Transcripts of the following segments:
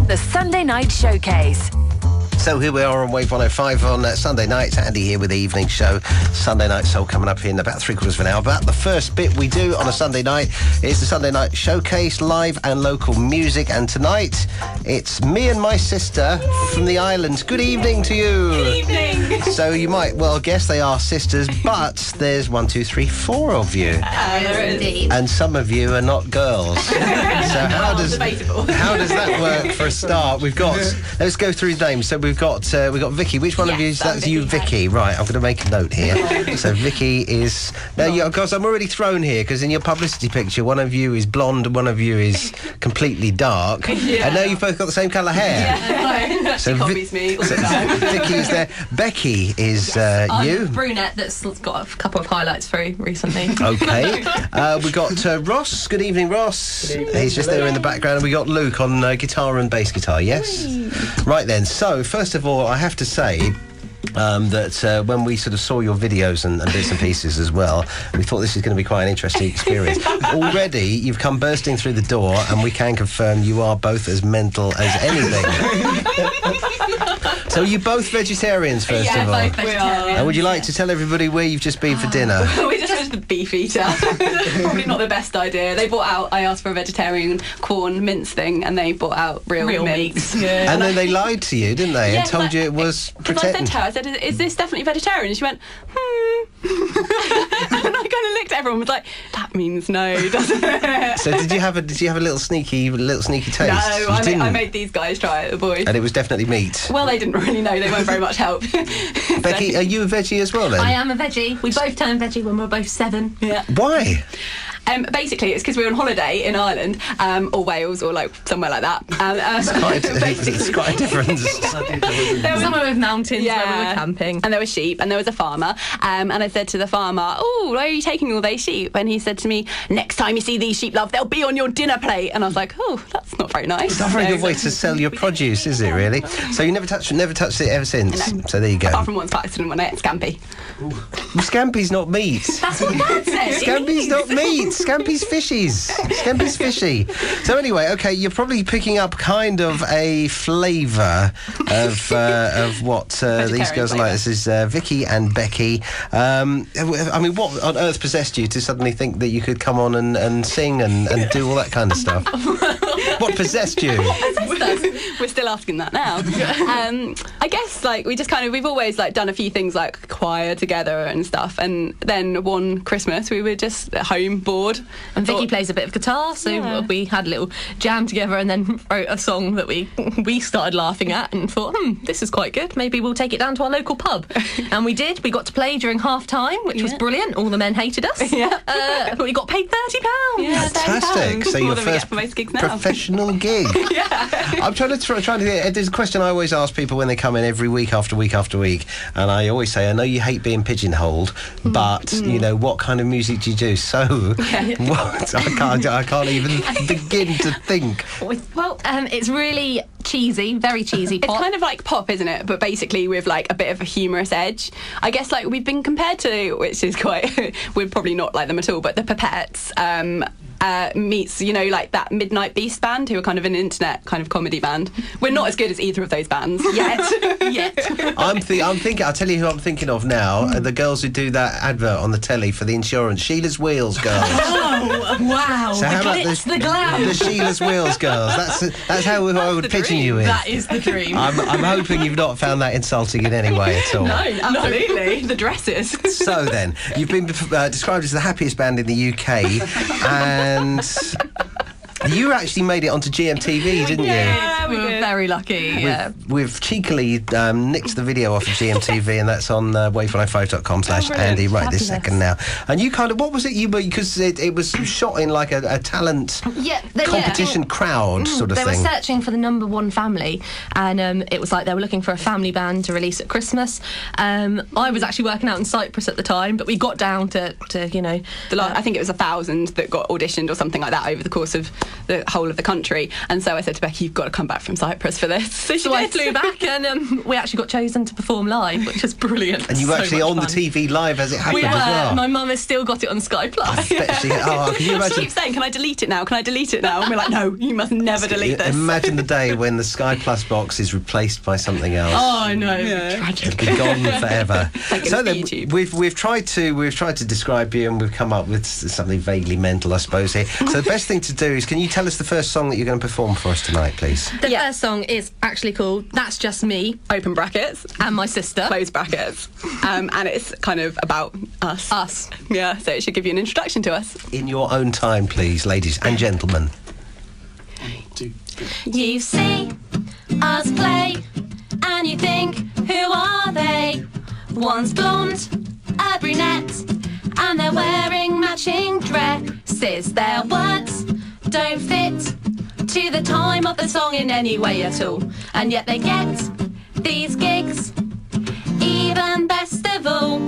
The Sunday Night Showcase. So here we are on Wave 105 on Sunday night. Andy here with the evening show. Sunday Night Soul coming up in about 3/4 of an hour. But the first bit we do on a Sunday night is the Sunday Night Showcase, live and local music. And tonight, it's me and my sister from the island. Good evening to you. Good evening. So you might well guess they are sisters, but there's 1, 2, 3, 4 of you. Indeed. And some of you are not girls. So how does that work for a start? We've got, let's go through the names. So we've got Vicky. Which one of you? That's you, Vicky. Right, I'm going to make a note here. So Vicky is... Now, of course, I'm already thrown here because in your publicity picture, one of you is blonde and one of you is completely dark. And now you've both got the same colour hair. Yeah, so copies me all the so time. Vicky is there. Becky is I'm you. brunette that's got a couple of highlights through recently. Okay. We got Ross. Good evening, Ross. Good evening. He's just there in the background. And we got Luke on guitar and bass guitar. Yes. Right then. So first of all, I have to say that when we sort of saw your videos and bits and pieces as well, we thought this is going to be quite an interesting experience. Already, you've come bursting through the door, and we can confirm you are both as mental as anything. So are you both vegetarians, first of all? Yeah, both vegetarians. And would you like to tell everybody where you've just been for dinner? We just went to the beef eater. Probably not the best idea. They brought out, I asked for a vegetarian corn mince thing, and they brought out real mince. Yeah. And then they lied to you, didn't they? Yeah, and told you it was Because I said pretend. to her, I said, is this definitely vegetarian? And she went, and I kind of looked at everyone and was like, that means no, doesn't it? So did you have a little sneaky taste? No, You I didn't? made these guys try it, the boys. And it was definitely meat. Well, they didn't really know. They weren't very much help. Becky, are you a veggie as well then? I am a veggie. We both turned veggie when we were both 7. Yeah. Why? Basically, it's because we were on holiday in Ireland, or Wales, or like somewhere like that. It's quite a difference. Somewhere with mountains where we were camping. And there were sheep, and there was a farmer. And I said to the farmer, "Oh, why are you taking all these sheep?" And he said to me, "Next time you see these sheep, love, they'll be on your dinner plate." And I was like, "Oh, that's not very nice." It's not a very good way to sell your produce, is it, really? So you never touched it ever since? No. So there you go. Apart from once by accident when I ate scampi. Scampi's not meat. That's what Dad said. Scampi's not meat. Scampi's fishies. Scampi's fishy. So anyway, okay, you're probably picking up kind of a flavour of what these girls are like. This is Vicky and Becky. I mean, what on earth possessed you to suddenly think that you could come on and sing and do all that kind of stuff? What possessed you? We're still asking that now. I guess like we've always like done a few things like choir together and stuff, and then one Christmas we were just at home bored. And Vicky plays a bit of guitar, so we had a little jam together and then wrote a song that we started laughing at and thought, this is quite good. Maybe we'll take it down to our local pub. And we did. We got to play during half-time, which was brilliant. All the men hated us. Yeah. We got paid £30. Yeah, Fantastic. So your first for most gigs now. professional gig. I'm trying to there's a question I always ask people when they come in every week after week after week, and I always say, I know you hate being pigeonholed, but you know, what kind of music do you do? So what? I can't even begin to think. Well, it's really cheesy, very cheesy pop. It's kind of like pop, isn't it? But basically with like a bit of a humorous edge. I guess like we've been compared to, which is quite, we're probably not like them at all, but the Pipettes meets, you know, like that Midnight Beast band, who are kind of an internet kind of comedy band. We're not as good as either of those bands yet. I'm thinking. I'll tell you who I'm thinking of now. The girls who do that advert on the telly for the insurance, Sheila's Wheels girls. Oh, wow. So how about the glam. The Sheila's Wheels girls? That's how I would picture you in. That is the dream. I'm hoping you've not found that insulting in any way at all. No, absolutely. The dresses. So then, you've been described as the happiest band in the UK, and you actually made it onto GMTV, didn't you? Yeah, we were very lucky. We've cheekily nicked the video off of GMTV, and that's on wave105.com/Andy right this second now. And you kind of, what was it you were, because it was shot in like a talent competition crowd sort of thing. thing. They were searching for the #1 family, and it was like they were looking for a family band to release at Christmas. I was actually working out in Cyprus at the time, but we got down to you know... I think it was 1,000 that got auditioned or something like that over the course of the whole of the country. And so I said to Becky, you've got to come back from Cyprus for this. So I flew back, and we actually got chosen to perform live, which is brilliant. And you were actually on the TV live as it happened as well. My mum has still got it on Sky Plus. Can you imagine? She keeps saying, can I delete it now? Can I delete it now? And we're like, no, you must never delete this. Imagine the day when the Sky Plus box is replaced by something else. Oh, I know. Yeah. Tragic. It'll be gone forever. So then, we've tried to describe you, and we've come up with something vaguely mental, I suppose, here. So the best thing to do is, can you tell us the first song that you're going to perform for us tonight, please? The first song is actually called That's Just Me, open brackets, and my sister, close brackets, and it's kind of about us. Us. Yeah, so it should give you an introduction to us. In your own time, please, ladies and gentlemen. 1, 2, 3. You see us play, and you think, who are they? One's blonde, a brunette, and they're wearing matching dresses. Their words don't fit to the time of the song in any way at all, and yet they get these gigs. Even best of all,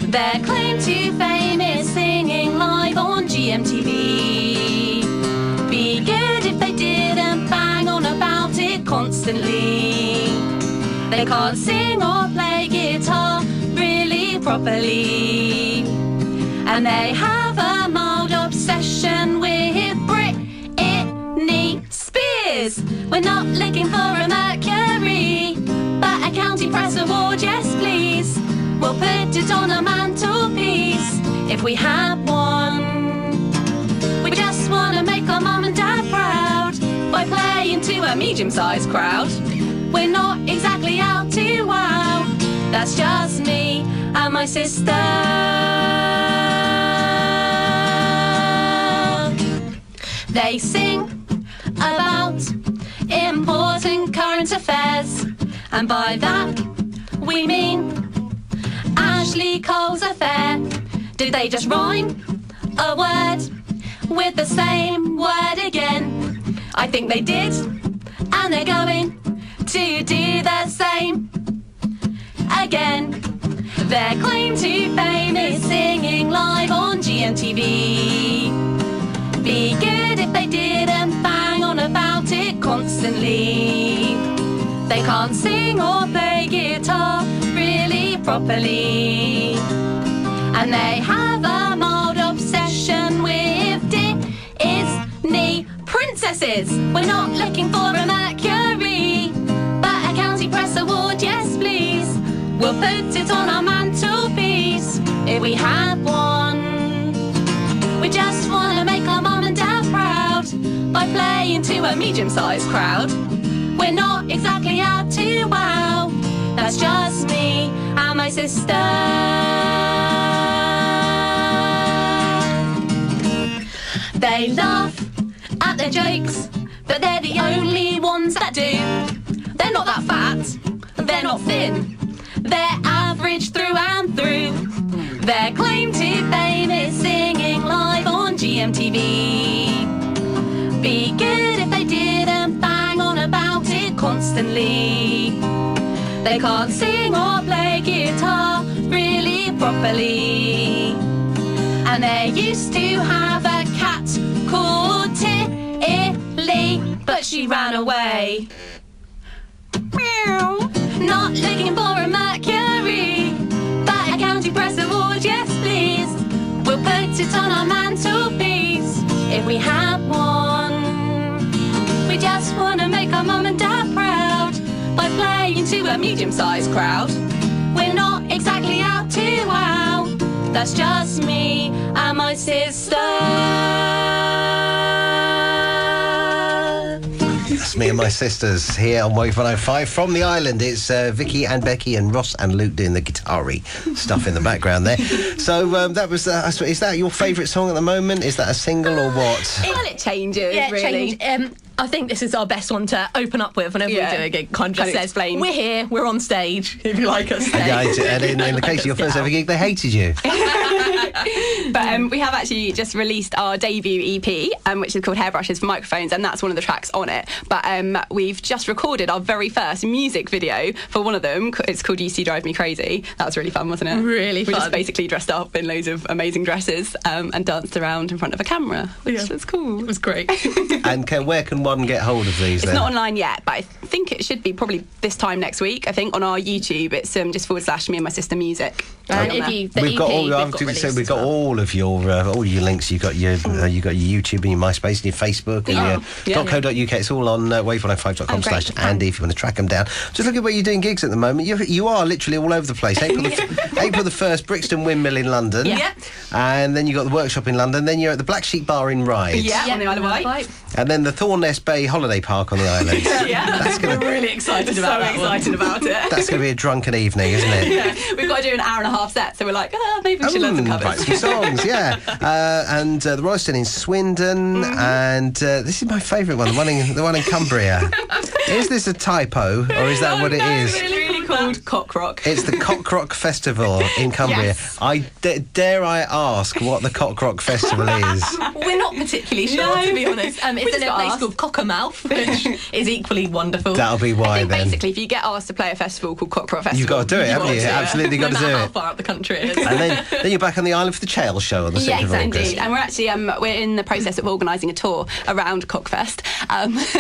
their claim to fame is singing live on GMTV. Be good if they didn't bang on about it constantly. They can't sing or play guitar really properly, and they have a mild obsession with Britney Spears. We're not looking for a Mercury, but a county press award, yes please. We'll put it on a mantelpiece if we have one. We just want to make our mum and dad proud by playing to a medium-sized crowd. We're not exactly out to wow. That's just me and my sister. They sing about important current affairs, and by that we mean Ashley Cole's affair. Did they just rhyme a word with the same word again? I think they did, and they're going to do the same again. Their claim to fame is singing live on GMTV. Be good if they didn't bang on about it constantly. They can't sing or play guitar really properly, and they have a mild obsession with Disney princesses. We're not looking for a Mercury, but a county press award, yes please. We'll put it on our mantelpiece if we have one. We just want to make our mum and dad proud by playing to a medium-sized crowd. We're not exactly out to wow. That's just me and my sister. They laugh at their jokes, but they're the only ones that do. They're not that fat, they're not thin, they're average through and through. Their claim to fame is singing live on GMTV. Be good if they didn't bang on about it constantly. They can't sing or play guitar really properly, and they used to have a cat called Tilly, but she ran away. Meow. Not looking for a Mercury, but a county press award, yes please. We'll put it on our mantelpiece if we have one. We just want to make our mum and dad proud by playing to a medium-sized crowd. We're not exactly out to wow. That's just me and my sister. That's me and my sisters here on Wave 105 from the island. It's Vicky and Becky and Ross and Luke doing the guitar-y stuff in the background there. So that was is that your favourite song at the moment? Is that a single or what? Well, it changes, Yeah, really. change. I think this is our best one to open up with whenever we do a gig. Kind of just says, explain. we're here, we're on stage, if you like us. Yeah, and in the case of your first ever gig, they hated you. But we have actually just released our debut EP, which is called Hairbrushes for Microphones, and that's one of the tracks on it. But we've just recorded our very first music video for one of them. It's called You See Drive Me Crazy. That was really fun, wasn't it? Really fun. We just basically dressed up in loads of amazing dresses and danced around in front of a camera, which was cool. It was great. And where can one get hold of these It's then? not online yet, but I think it should be probably this time next week. I think on our YouTube, it's just / me and my sister music. And on if there. you, the We've EP, got all. we've I was got going to say released we've as got well. all your links. You've got your YouTube and your MySpace and your Facebook and your .co.uk. It's all on wave105.com/Andy fun. if you want to track them down. Just look at where you're doing gigs at the moment. You are literally all over the place. April the 1st, Brixton Windmill in London. Yeah. And then you got the workshop in London. Then you're at the Black Sheep Bar in Ryde. Yeah, on the Isle of Wight. And then the Thorness Bay Holiday Park on the island. Yeah, We're really excited about that one. excited about it. That's going to be a drunken evening, isn't it? Yeah, we've got to do an hour and a half set, so we're like, maybe we should learn some covers. Write some songs, yeah. And the Royston in Swindon, and this is my favourite one, the one in Cumbria. Is this a typo, or is that what it is? It's really called Cock Rock. It's the Cock Rock Festival in Cumbria. Yes. Dare I ask what the Cock Rock Festival is? We're not particularly sure, to be honest. It's just in a got place asked. called Cockermouth, which is equally wonderful. That'll be I why think then. basically, if you get asked to play a festival called Cock Rock Festival, You've got to do it, haven't you? got to. Absolutely got no to do matter how it. far up the country it is. And then you're back on the island for the Chael show on the 6th Yes, of August. indeed. And we're actually we're in the process of organising a tour around Cockfest.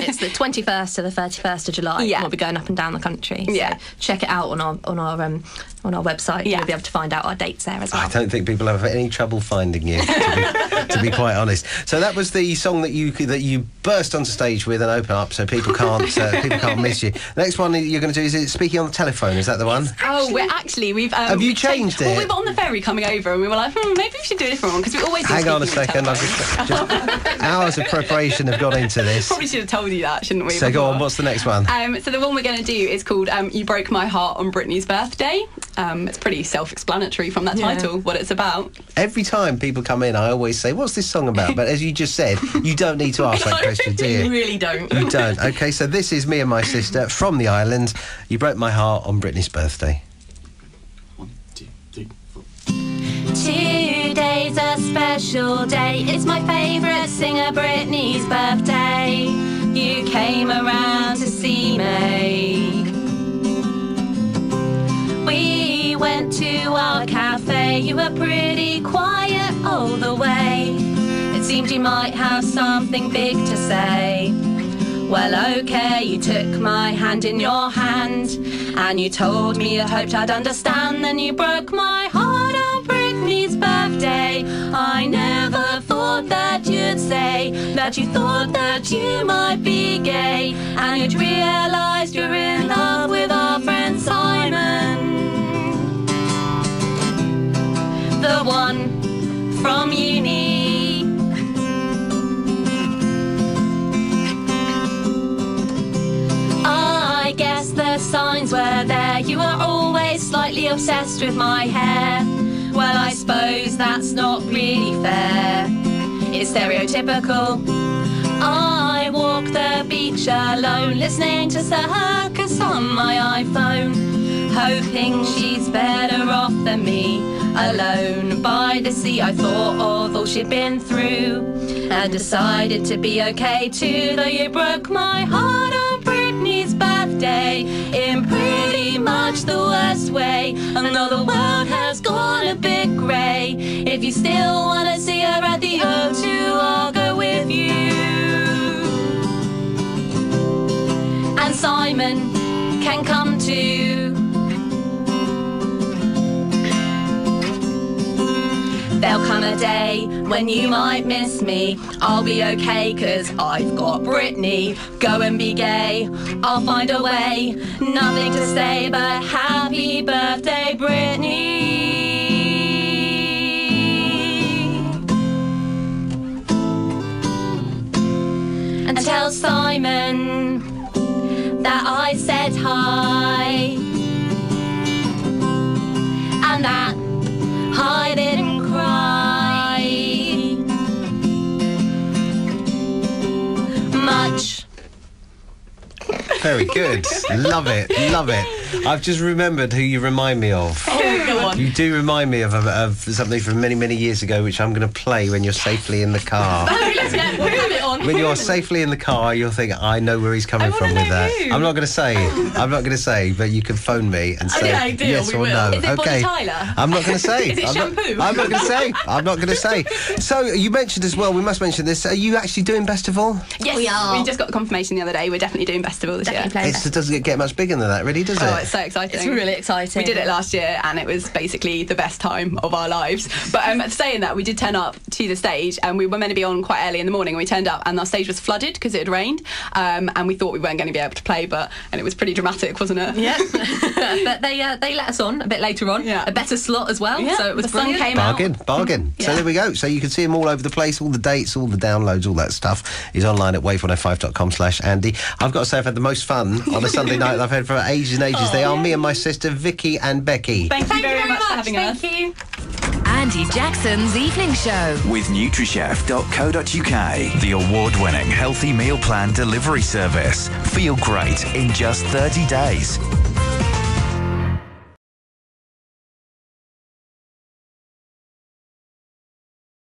It's the 21st to the 31st of July. Yeah. We'll be going up and down the country. So Yeah. check it out on our website. Yeah. You'll be able to find out our dates there as well. I don't think people have any trouble finding you, to be quite honest. So that was the song that you burst onto stage with and open up, so people can't miss you. The next one you're going to do is Speaking on the Telephone. Is that the one? We've Have you changed it? Well, we were on the ferry coming over, and we were like, maybe we should do a different one because we always do Hang on a Speaking on the second. Telephone. Just hours of preparation have gone into this. Probably should have told you that, shouldn't we? So go before? on. What's the next one? So the one we're going to do is called "You Broke My Heart on Britney's Birthday." It's pretty self-explanatory from that title, what it's about. Every time people come in, I always say, "What's this song about?" But as you just said, you don't need to ask that question, do You you? really don't. You don't. Okay, so this is Me and My Sister from the island. You broke my heart on Britney's birthday. 1, 2, 3, 4. Today's a special day. It's my favourite singer, Britney's birthday. You came around to see me. We went to our cafe. You were pretty quiet all the way. It seemed you might have something big to say. Well, okay, you took my hand in your hand, and you told me you hoped I'd understand. Then you broke my heart on Britney's birthday. I never thought that you'd say that you thought that you might be gay, and you'd realised you're in love with our friend Simon, the one from uni. I guess the signs were there. You were always slightly obsessed with my hair. Well, I suppose that's not really fair. It's stereotypical. I walk the beach alone, listening to Circus on my iPhone, hoping she's better off than me. Alone by the sea, I thought of all she'd been through, and decided to be okay too. Though you broke my heart on Britney's birthday in pretty much the worst way. And though the world has gone a bit grey, if you still want to see her at the O2, I'll go with you. And Simon can come too. There'll come a day when you might miss me. I'll be okay, 'cause I've got Britney. Go and be gay, I'll find a way. Nothing to say but happy birthday, Britney. And tell Simon that I said hi, and that I didn't cry much. Very good. Love it. Love it. I've just remembered who you remind me of. Go on. You do remind me of something from many, many years ago, which I'm going to play when you're safely in the car. Let's get we'll have it on. When you're safely in the car, you'll think, I know where he's coming from with that. who. I'm not going to say. I'm not going to say, but you can phone me and say Okay, deal, yes we or will. no. Is it Okay. Bonnie Tyler? I'm not going to say. Is it shampoo? I'm not going to say. I'm not going to say. So you mentioned as well, we must mention this, are you actually doing Bestival? Yes, We are. We just got the confirmation the other day. We're definitely doing Festival this Definitely year. playing It doesn't get much bigger than that, really, does it? Oh, it's so exciting. It's really exciting. We did it last year and it was basically the best time of our lives. But saying that, we did turn up to the stage and we were meant to be on quite early in the morning and we turned up and our stage was flooded because it had rained and we thought we weren't going to be able to play, and it was pretty dramatic, wasn't it? Yeah. But they let us on a bit later on. Yeah. A better slot as well. Yeah, So it was the sun brilliant. came out. Bargain. So Yeah. there we go. So you can see them all over the place, all the dates, all the downloads, all that stuff is online at wave105.com/Andy. I've got to say I've had the most fun on a Sunday night that I've had for ages and ages. They are me and my sister Vicky and Becky. Thank you very much for having us. Thank you. Andy Jackson's Evening Show. With Nutrichef.co.uk, the award-winning healthy meal plan delivery service. Feel great in just 30 days.